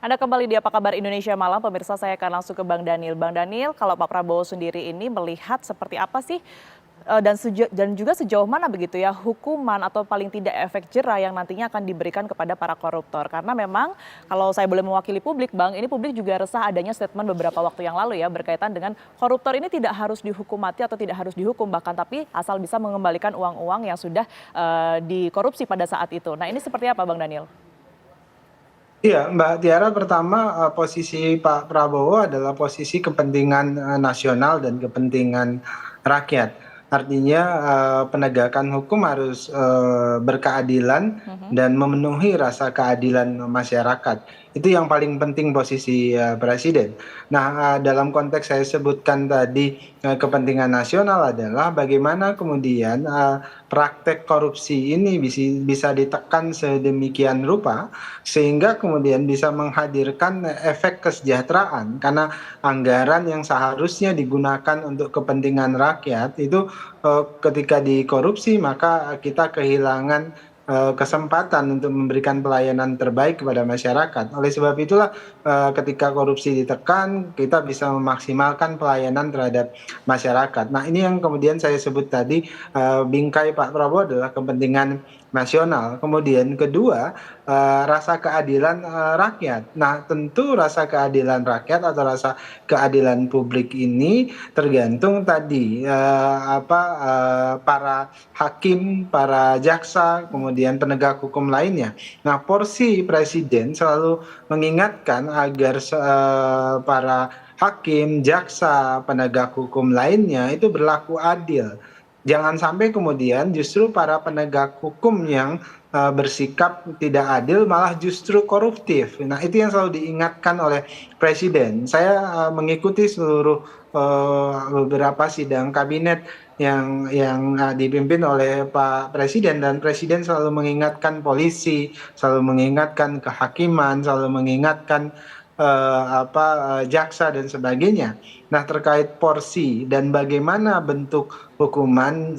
Anda kembali di Apa Kabar Indonesia Malam, pemirsa. Saya akan langsung ke Bang Daniel. Bang Daniel, kalau Pak Prabowo sendiri ini melihat seperti apa sih dan juga sejauh mana begitu ya hukuman atau paling tidak efek jera yang nantinya akan diberikan kepada para koruptor? Karena memang kalau saya boleh mewakili publik, Bang, ini publik juga resah adanya statement beberapa waktu yang lalu ya berkaitan dengan koruptor ini tidak harus dihukum mati atau tidak harus dihukum bahkan, tapi asal bisa mengembalikan uang-uang yang sudah dikorupsi pada saat itu. Nah, ini seperti apa, Bang Daniel? Iya, Mbak Tiara, pertama posisi Pak Prabowo adalah posisi kepentingan nasional dan kepentingan rakyat. Artinya penegakan hukum harus berkeadilan dan memenuhi rasa keadilan masyarakat. Itu yang paling penting posisi presiden. Nah, dalam konteks saya sebutkan tadi kepentingan nasional adalah bagaimana kemudian praktek korupsi ini bisa ditekan sedemikian rupa sehingga kemudian bisa menghadirkan efek kesejahteraan, karena anggaran yang seharusnya digunakan untuk kepentingan rakyat itu ketika dikorupsi maka kita kehilangan kesempatan untuk memberikan pelayanan terbaik kepada masyarakat. Oleh sebab itulah ketika korupsi ditekan, kita bisa memaksimalkan pelayanan terhadap masyarakat. Nah, ini yang kemudian saya sebut tadi, bingkai Pak Prabowo adalah kepentingan nasional. Kemudian kedua, rasa keadilan rakyat. Nah, tentu rasa keadilan rakyat atau rasa keadilan publik ini tergantung tadi para hakim, para jaksa, kemudian penegak hukum lainnya. Nah, porsi presiden selalu mengingatkan agar para hakim, jaksa, penegak hukum lainnya itu berlaku adil. Jangan sampai kemudian justru para penegak hukum yang bersikap tidak adil malah justru koruptif. Nah, itu yang selalu diingatkan oleh presiden. Saya mengikuti seluruh beberapa sidang kabinet yang dipimpin oleh Pak Presiden, dan Presiden selalu mengingatkan polisi, selalu mengingatkan kehakiman, selalu mengingatkan jaksa dan sebagainya. Nah, terkait porsi dan bagaimana bentuk hukuman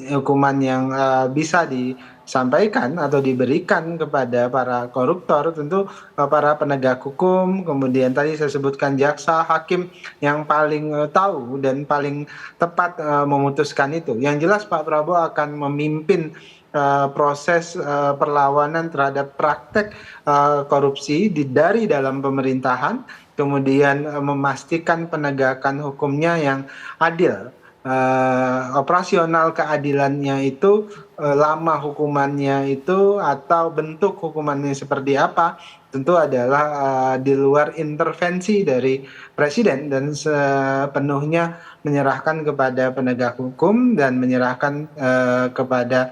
yang bisa disampaikan atau diberikan kepada para koruptor, tentu para penegak hukum, kemudian tadi saya sebutkan jaksa, hakim yang paling tahu dan paling tepat memutuskan itu. Yang jelas Pak Prabowo akan memimpin proses perlawanan terhadap praktek korupsi dari dalam pemerintahan, kemudian memastikan penegakan hukumnya yang adil. Operasional keadilannya itu, lama hukumannya itu, atau bentuk hukumannya seperti apa, tentu adalah di luar intervensi dari presiden dan sepenuhnya menyerahkan kepada penegak hukum dan menyerahkan kepada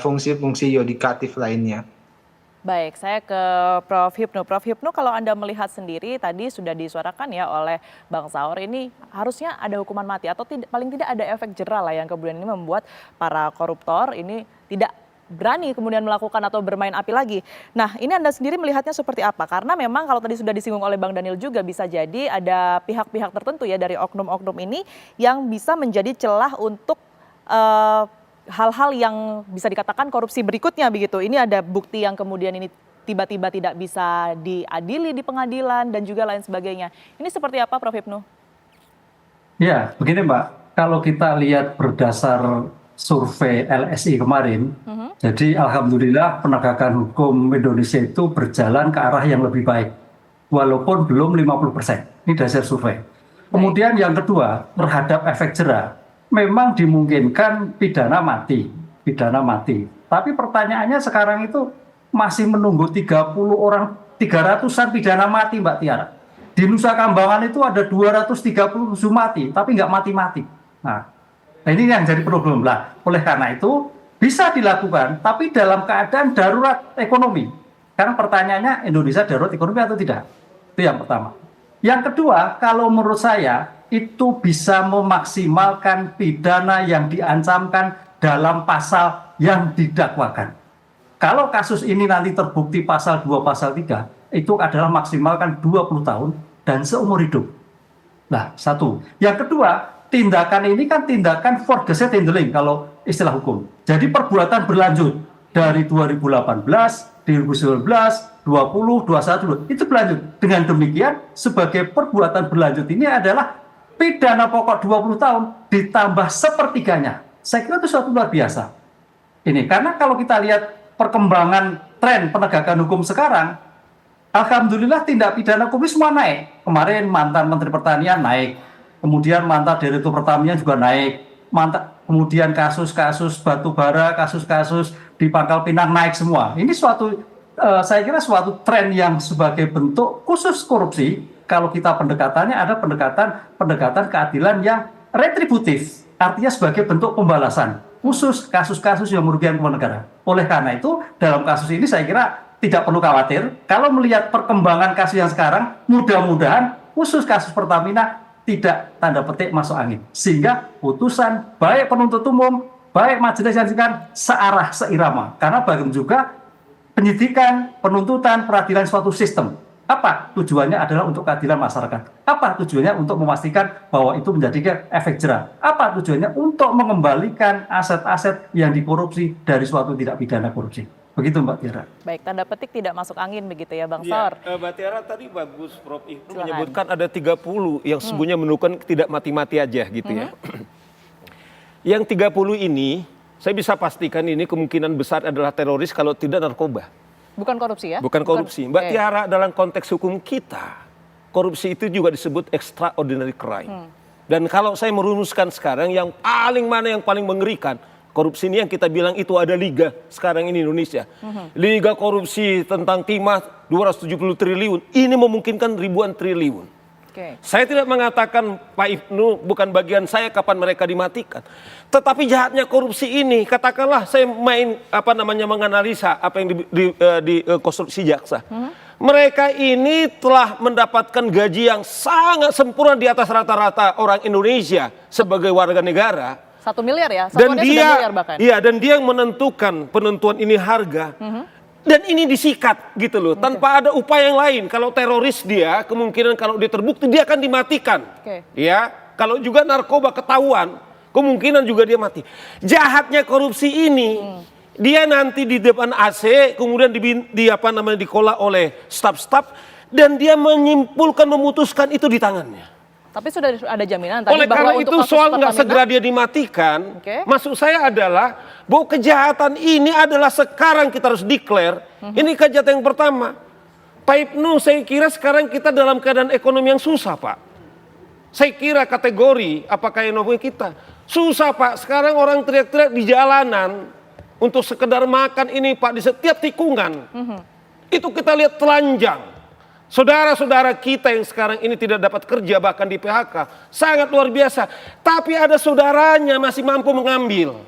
fungsi-fungsi yudikatif lainnya. Baik, saya ke Prof. Hipnu. Prof. Hipnu, kalau Anda melihat sendiri tadi sudah disuarakan ya oleh Bang Saur, ini harusnya ada hukuman mati atau paling tidak ada efek jera lah yang kemudian ini membuat para koruptor ini tidak berani kemudian melakukan atau bermain api lagi. Nah, ini Anda sendiri melihatnya seperti apa? Karena memang kalau tadi sudah disinggung oleh Bang Daniel juga bisa jadi ada pihak-pihak tertentu ya dari oknum-oknum ini yang bisa menjadi celah untuk hal-hal yang bisa dikatakan korupsi berikutnya begitu. Ini ada bukti yang kemudian ini tiba-tiba tidak bisa diadili di pengadilan dan juga lain sebagainya. Ini seperti apa, Prof. Hipnu? Ya, begini Mbak, kalau kita lihat berdasar survei LSI kemarin, jadi alhamdulillah penegakan hukum Indonesia itu berjalan ke arah yang lebih baik, walaupun belum 50%. Ini dasar survei. Kemudian yang kedua, terhadap efek jera, memang dimungkinkan pidana mati. Tapi pertanyaannya sekarang itu masih menunggu 300-an pidana mati, Mbak Tiara. Di Nusa Kambangan itu ada 237 mati, tapi nggak mati-mati. Nah, ini yang jadi problem lah. Oleh karena itu bisa dilakukan, tapi dalam keadaan darurat ekonomi. Karena pertanyaannya, Indonesia darurat ekonomi atau tidak? Itu yang pertama. Yang kedua, kalau menurut saya itu bisa memaksimalkan pidana yang diancamkan dalam pasal yang didakwakan. Kalau kasus ini nanti terbukti pasal 2, pasal 3, itu adalah maksimalkan 20 tahun dan seumur hidup. Nah, satu. Yang kedua, tindakan ini kan tindakan for handling kalau istilah hukum. Jadi perbuatan berlanjut dari 2018, 2019, 20, 21, itu berlanjut. Dengan demikian, sebagai perbuatan berlanjut ini adalah pidana pokok 20 tahun ditambah sepertiganya. Saya kira itu suatu luar biasa. Ini karena kalau kita lihat perkembangan tren penegakan hukum sekarang, alhamdulillah tindak pidana korupsi semua naik. Kemarin mantan Menteri Pertanian naik, kemudian mantan Direktur Pertamina juga naik, kemudian kasus-kasus batu bara, kasus-kasus di Pangkal Pinang naik semua. Ini saya kira suatu tren yang sebagai bentuk khusus korupsi. Kalau kita pendekatannya ada pendekatan keadilan yang retributif, artinya sebagai bentuk pembalasan khusus kasus-kasus yang merugikan keuangan negara. Oleh karena itu, dalam kasus ini saya kira tidak perlu khawatir. Kalau melihat perkembangan kasus yang sekarang, mudah-mudahan khusus kasus Pertamina tidak tanda petik masuk angin. Sehingga putusan baik penuntut umum, baik majelis yang searah, seirama. Karena bagaimana juga penyidikan, penuntutan, peradilan suatu sistem. Apa tujuannya adalah untuk keadilan masyarakat? Apa tujuannya untuk memastikan bahwa itu menjadi efek jerah? Apa tujuannya untuk mengembalikan aset-aset yang dikorupsi dari suatu tindak pidana korupsi? Begitu Mbak Tiara. Baik, tanda petik tidak masuk angin begitu ya Bang Saur. Mbak Tiara tadi bagus Prof. Ibnu menyebutkan ada 30 yang sesungguhnya menunjukkan tidak mati-mati aja gitu ya. Yang 30 ini saya bisa pastikan ini kemungkinan besar adalah teroris kalau tidak narkoba. Bukan korupsi ya? Bukan korupsi. Mbak Tiara, dalam konteks hukum kita, korupsi itu juga disebut extraordinary crime. Dan kalau saya merumuskan sekarang yang paling mengerikan, korupsi ini yang kita bilang itu ada liga sekarang ini Indonesia. Liga korupsi tentang timah 270 triliun, ini memungkinkan ribuan triliun. Saya tidak mengatakan Pak Ibnu bukan bagian saya kapan mereka dimatikan. Tetapi jahatnya korupsi ini, katakanlah saya menganalisa apa yang di konstruksi jaksa. Mereka ini telah mendapatkan gaji yang sangat sempurna di atas rata-rata orang Indonesia sebagai warga negara. 1 miliar ya? Dan dia, bahkan. Iya, dan dia yang menentukan penentuan ini harga. Dan ini disikat gitu loh, tanpa ada upaya yang lain. Kalau teroris dia, kemungkinan kalau dia terbukti dia akan dimatikan. Ya, kalau juga narkoba ketahuan, kemungkinan juga dia mati. Jahatnya korupsi ini, dia nanti di depan AC, kemudian dikolah oleh staf-staf, dan dia memutuskan itu di tangannya. Tapi sudah ada jaminan tadi oleh bahwa karena untuk itu soal nggak segera dia dimatikan, maksud saya adalah bahwa kejahatan ini adalah sekarang kita harus declare. Ini kejahatan yang pertama. Pak Ibnu, saya kira sekarang kita dalam keadaan ekonomi yang susah Pak. Saya kira kategori apakah ekonomi kita susah Pak. Sekarang orang teriak-teriak di jalanan untuk sekedar makan ini Pak, di setiap tikungan. Itu kita lihat telanjang. Saudara-saudara kita yang sekarang ini tidak dapat kerja bahkan di PHK. Sangat luar biasa. Tapi ada saudaranya masih mampu mengambil.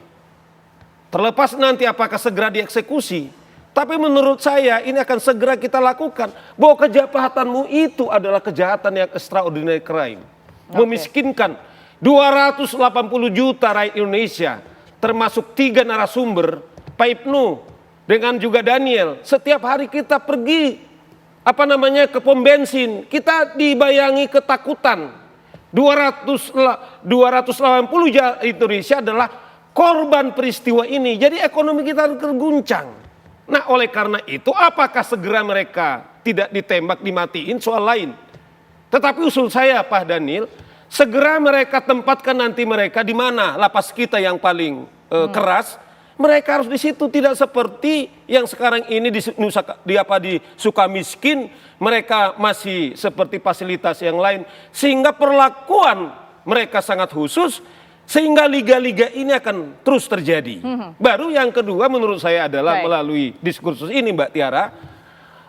Terlepas nanti apakah segera dieksekusi. Tapi menurut saya ini akan segera kita lakukan. Bahwa kejahatanmu itu adalah kejahatan yang extraordinary crime. Memiskinkan 280 juta rakyat Indonesia. Termasuk 3 narasumber. Pak Ibnu dengan juga Daniel. Setiap hari kita pergi ke pom bensin, kita dibayangi ketakutan. 280 Indonesia adalah korban peristiwa ini. Jadi ekonomi kita terguncang. Nah oleh karena itu apakah segera mereka tidak ditembak, dimatiin soal lain. Tetapi usul saya Pak Daniel, segera mereka tempatkan nanti mereka di mana lapas kita yang paling keras. Mereka harus di situ, tidak seperti yang sekarang ini di Sukamiskin, mereka masih seperti fasilitas yang lain. Sehingga perlakuan mereka sangat khusus, sehingga liga-liga ini akan terus terjadi. Baru yang kedua menurut saya adalah melalui diskursus ini Mbak Tiara,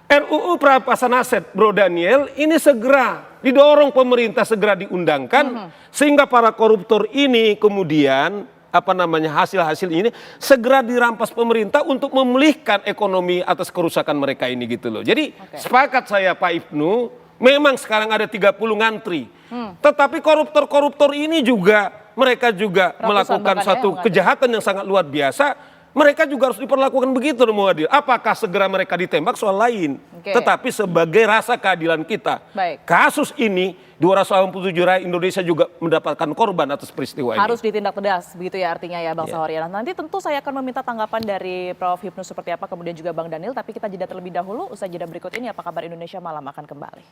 RUU Perampasan Aset Bro Daniel ini segera didorong pemerintah segera diundangkan, sehingga para koruptor ini kemudian hasil-hasil ini segera dirampas pemerintah untuk memulihkan ekonomi atas kerusakan mereka ini gitu loh. Jadi sepakat saya Pak Ibnu, memang sekarang ada 30 ngantri. Tetapi koruptor-koruptor ini juga mereka juga melakukan satu kejahatan yang sangat luar biasa. mereka juga harus diperlakukan begitu dong, adil. Apakah segera mereka ditembak soal lain. Tetapi sebagai rasa keadilan kita. Kasus ini 287 rakyat Indonesia juga mendapatkan korban atas peristiwa ini. Harus ditindak tegas begitu ya artinya ya Bang Saur ya. Nanti tentu saya akan meminta tanggapan dari Prof. Hipnu seperti apa, kemudian juga Bang Daniel. Tapi kita jeda terlebih dahulu, usai jeda berikut ini Apa Kabar Indonesia Malam akan kembali.